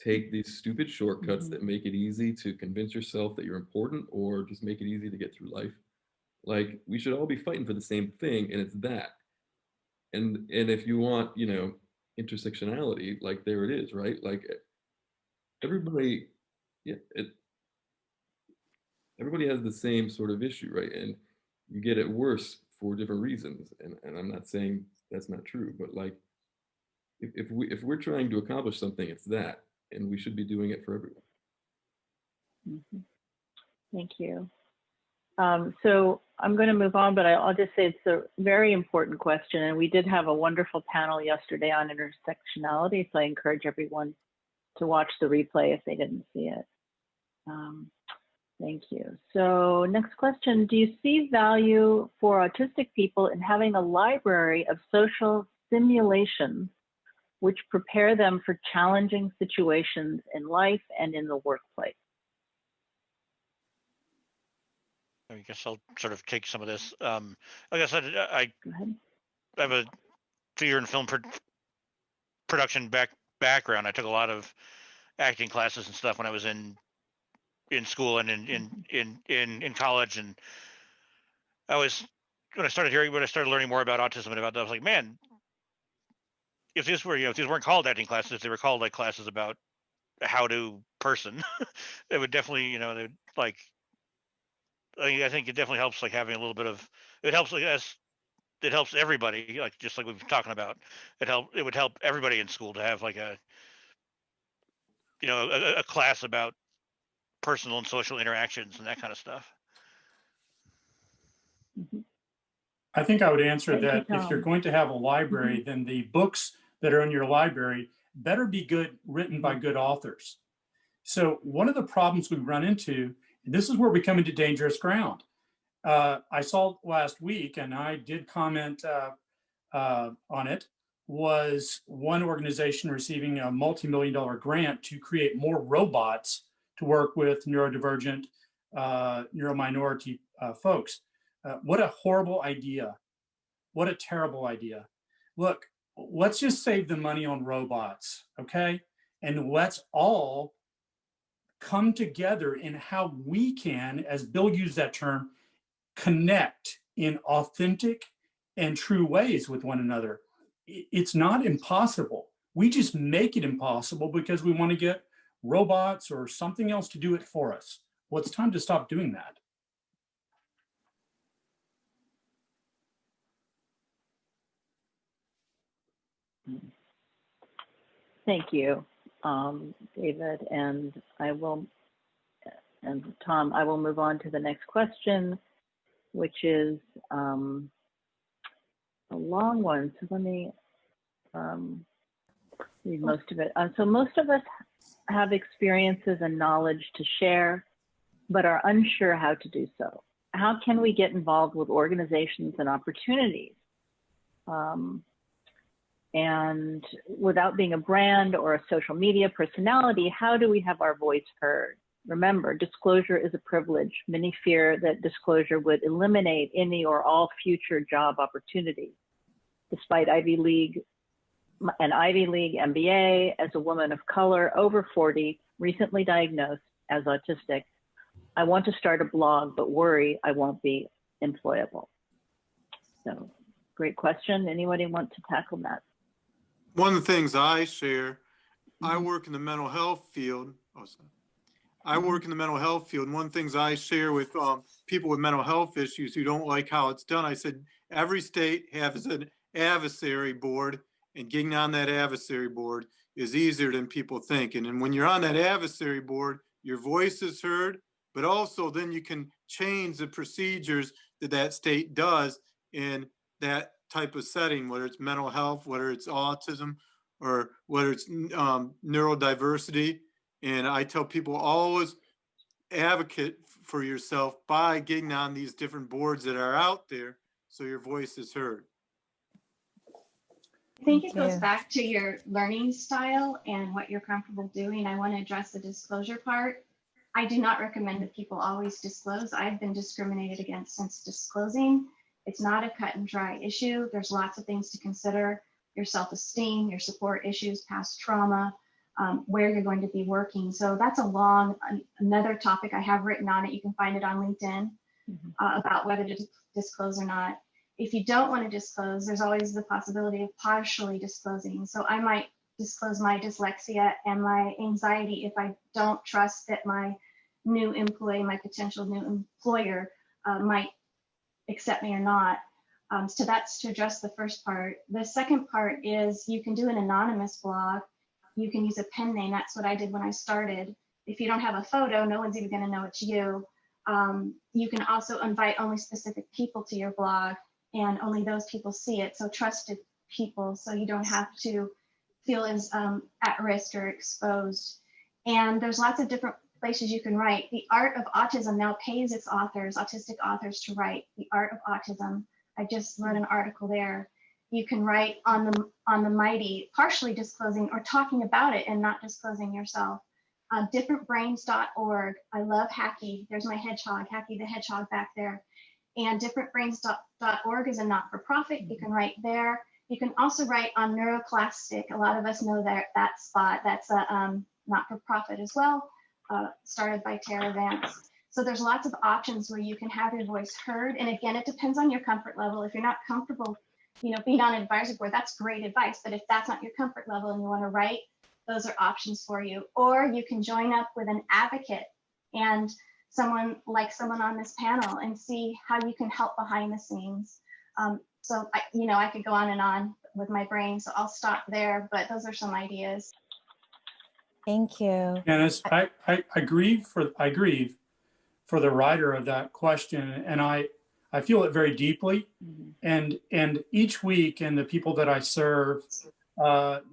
take these stupid shortcuts that make it easy to convince yourself that you're important, or just make it easy to get through life. Like, we should all be fighting for the same thing, and it's that. And if you want, you know, intersectionality, like, there it is, right? Like, everybody, yeah, everybody has the same sort of issue, right? And you get it worse for different reasons. And I'm not saying that's not true, but like, if we're trying to accomplish something, it's that, and we should be doing it for everyone. Thank you. So I'm going to move on, but I'll just say it's a very important question, and we did have a wonderful panel yesterday on intersectionality, so I encourage everyone to watch the replay if they didn't see it. Thank you. So next question, do you see value for autistic people in having a library of social simulations which prepare them for challenging situations in life and in the workplace? I guess I'll sort of take some of this. Like I said, I have a 2-year in film production background. I took a lot of acting classes and stuff when I was in school and in college, and when I started learning more about autism and about that, I was like, man, if these weren't called acting classes, if they were called like classes about how to person, it would definitely, like, I think it definitely helps, like, having a little bit of, it helps, like, it helps everybody, like, just like we've been talking about. It would help everybody in school to have like a class about personal and social interactions and that kind of stuff. I think I would answer that if you're going to have a library, then the books that are in your library better be written by good authors. So one of the problems we run into, and this is where we come into dangerous ground. I saw last week, and I did comment on it, was one organization receiving a multi-million-dollar grant to create more robots to work with neurodivergent, neurominority folks. What a horrible idea. What a terrible idea. Look, let's just save the money on robots, okay? And let's all come together in how we can, as Bill used that term, connect in authentic and true ways with one another. It's not impossible. We just make it impossible because we want to get robots or something else to do it for us. Well, it's time to stop doing that. Thank you, David, and Tom, I will move on to the next question, which is a long one. So let me read most of it. So most of us have experiences and knowledge to share, but are unsure how to do so. How can we get involved with organizations and opportunities? And without being a brand or a social media personality, how do we have our voice heard? Remember, disclosure is a privilege. Many fear that disclosure would eliminate any or all future job opportunities. Despite an Ivy League MBA, as a woman of color, over 40, recently diagnosed as autistic, I want to start a blog, but worry I won't be employable. So, great question. Anybody want to tackle that? One of the things I share, I work in the mental health field. I work in the mental health field. And one of the things I share with people with mental health issues who don't like how it's done, I said, every state has an advisory board, and getting on that advisory board is easier than people think. And when you're on that advisory board, your voice is heard, but also then you can change the procedures that that state does in that type of setting, whether it's mental health, whether it's autism, or whether it's neurodiversity. And I tell people, always advocate for yourself by getting on these different boards that are out there so your voice is heard. I think it goes back to your learning style and what you're comfortable doing. I want to address the disclosure part. I do not recommend that people always disclose. I've been discriminated against since disclosing. It's not a cut and dry issue. There's lots of things to consider: your self-esteem, your support issues, past trauma, where you're going to be working. So that's another topic I have written on it. You can find it on LinkedIn about whether to disclose or not. If you don't want to disclose, there's always the possibility of partially disclosing. So I might disclose my dyslexia and my anxiety if I don't trust that my new employee, my potential new employer, might accept me or not. So that's to address the first part. The second part is you can do an anonymous blog. You can use a pen name. That's what I did when I started. If you don't have a photo, no one's even going to know it's you. You can also invite only specific people to your blog, and only those people see it. So trusted people, so you don't have to feel as at risk or exposed. And there's lots of different places you can write. The Art of Autism now pays its authors, autistic authors, to write. The Art of Autism. I just wrote an article there. You can write on the mighty, partially disclosing or talking about it and not disclosing yourself. Differentbrains.org. I love Hacky. There's my hedgehog, Hacky the hedgehog back there. And differentbrains.org is a not-for-profit. You can write there. You can also write on Neuroclastic. A lot of us know that spot. That's a not-for-profit as well, started by Tara Vance. So there's lots of options where you can have your voice heard. And again, it depends on your comfort level. If you're not comfortable, being on an advisory board, that's great advice. But if that's not your comfort level and you want to write, those are options for you. Or you can join up with an advocate and someone on this panel and see how you can help behind the scenes. So I could go on and on with my brain, so I'll stop there, but those are some ideas. Thank you. And I grieve for the writer of that question, and I feel it very deeply. And each week, and the people that I serve,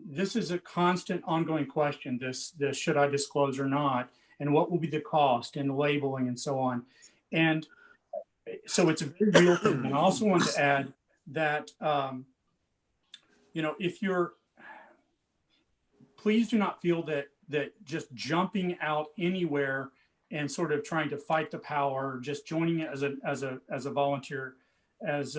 this is a constant ongoing question, this should I disclose or not, and what will be the cost, and labeling and so on. And so it's a very real thing. And I also wanted to add that, if you're, please do not feel that just jumping out anywhere and sort of trying to fight the power, just joining it as a volunteer, is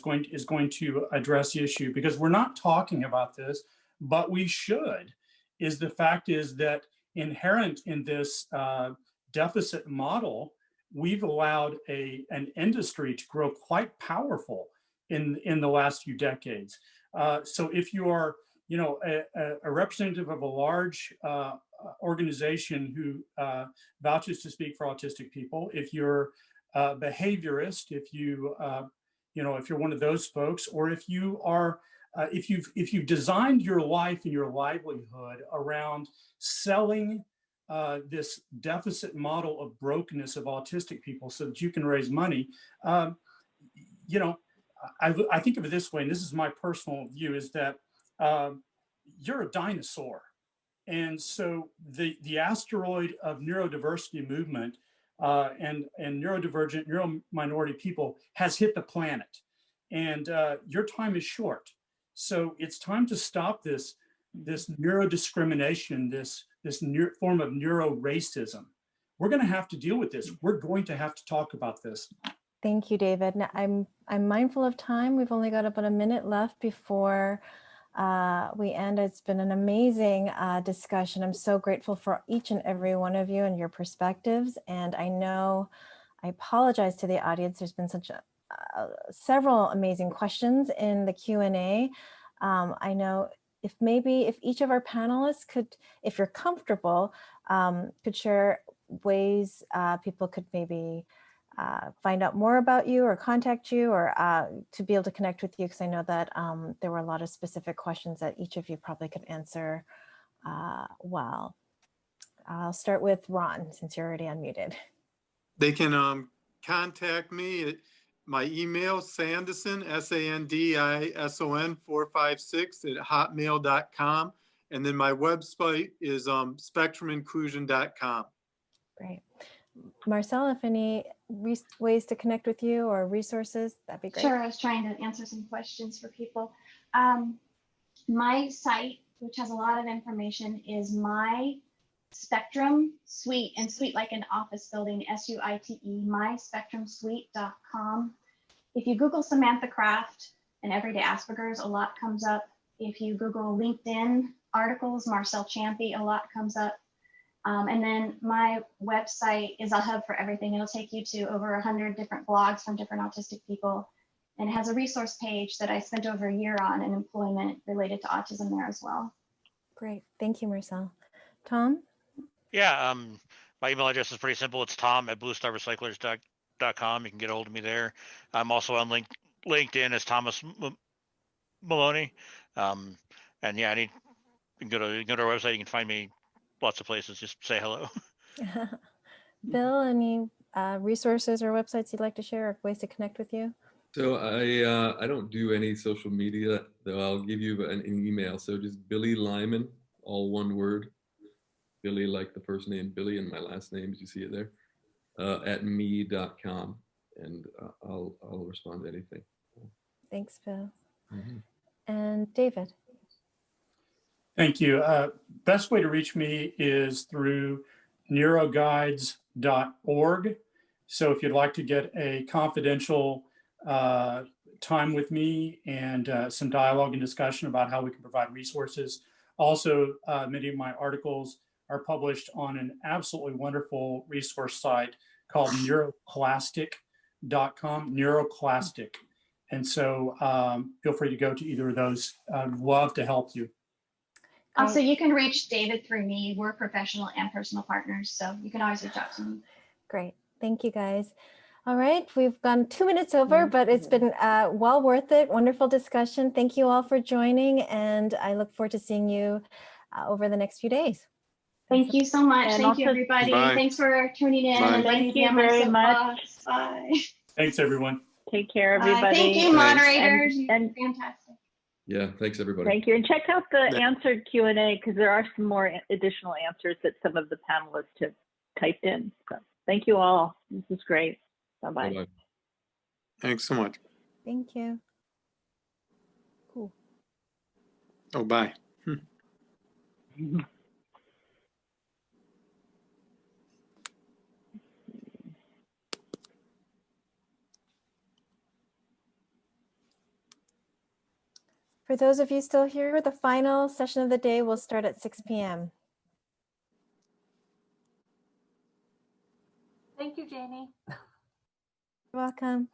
going to address the issue, because we're not talking about this, but we should. The fact is that inherent in this deficit model, we've allowed an industry to grow quite powerful in the last few decades. So if you are, a representative of a large organization who vouches to speak for autistic people, if you're a behaviorist, if you're one of those folks, or if you are, if you've designed your life and your livelihood around selling this deficit model of brokenness of autistic people so that you can raise money, I think of it this way, and this is my personal view, is that you're a dinosaur. And so the asteroid of neurodiversity movement and neurodivergent, neurominority people has hit the planet. And your time is short. So it's time to stop this neurodiscrimination, this form of neuro-racism. We're going to have to deal with this. We're going to have to talk about this. Thank you, David. Now, I'm mindful of time. We've only got about a minute left before we end. It's been an amazing discussion. I'm so grateful for each and every one of you and your perspectives. And I apologize to the audience. There's been several amazing questions in the Q&A. I know if each of our panelists could, if you're comfortable, could share ways people could maybe find out more about you or contact you, or to be able to connect with you, because I know that there were a lot of specific questions that each of you probably could answer well. I'll start with Ron, since you're already unmuted. They can contact me at my email, Sanderson, SANDISON 456 at hotmail.com. And then my website is spectruminclusion.com. Great. Marcel, if any ways to connect with you or resources, that'd be great. Sure, I was trying to answer some questions for people. My site, which has a lot of information, is my Spectrum Suite, and suite like an office building, SUITE, myspectrumsuite.com. If you Google Samantha Kraft and Everyday Asperger's, a lot comes up. If you Google LinkedIn articles, Marcel Champy, a lot comes up. And then my website is a hub for everything. It'll take you to over 100 different blogs from different autistic people. And it has a resource page that I spent over a year on in employment related to autism there as well. Great. Thank you, Marcel. Tom? Yeah, my email address is pretty simple. It's tom@bluestarrecyclers.com. You can get a hold of me there. I'm also on LinkedIn as Thomas Maloney. And yeah, you can go to our website. You can find me lots of places. Just say hello. Bill, any resources or websites you'd like to share, or ways to connect with you? So I don't do any social media, though I'll give you an email. So just Billy Lyman, all one word. Billy, like the first name Billy, and my last name, as you see it there, at me.com, and I'll respond to anything. Thanks, Bill. Mm-hmm. And David. Thank you. Best way to reach me is through neuroguides.org. So if you'd like to get a confidential time with me and some dialogue and discussion about how we can provide resources. Also, many of my articles are published on an absolutely wonderful resource site called neuroclastic.com, neuroclastic. And so feel free to go to either of those. I'd love to help you. Also, you can reach David through me. We're professional and personal partners, so you can always reach out to me. Great. Thank you, guys. All right, we've gone 2 minutes over, but it's been well worth it. Wonderful discussion. Thank you all for joining, and I look forward to seeing you over the next few days. Thank you so much. And Thank you, also- everybody. Bye. Thanks for tuning in. Bye. And Thank you very much. Bye. Thanks, everyone. Take care, everybody. Thank you, moderators. You're And fantastic. Yeah, thanks everybody. thank you. And check out the Yeah. answered Q&A, because there are some more additional answers that some of the panelists have typed in. So thank you all. This is great. Bye-bye. Bye-bye. Thanks so much. Thank you. Cool. Oh, bye. For those of you still here, the final session of the day will start at 6 p.m. Thank you, Janie. You're welcome.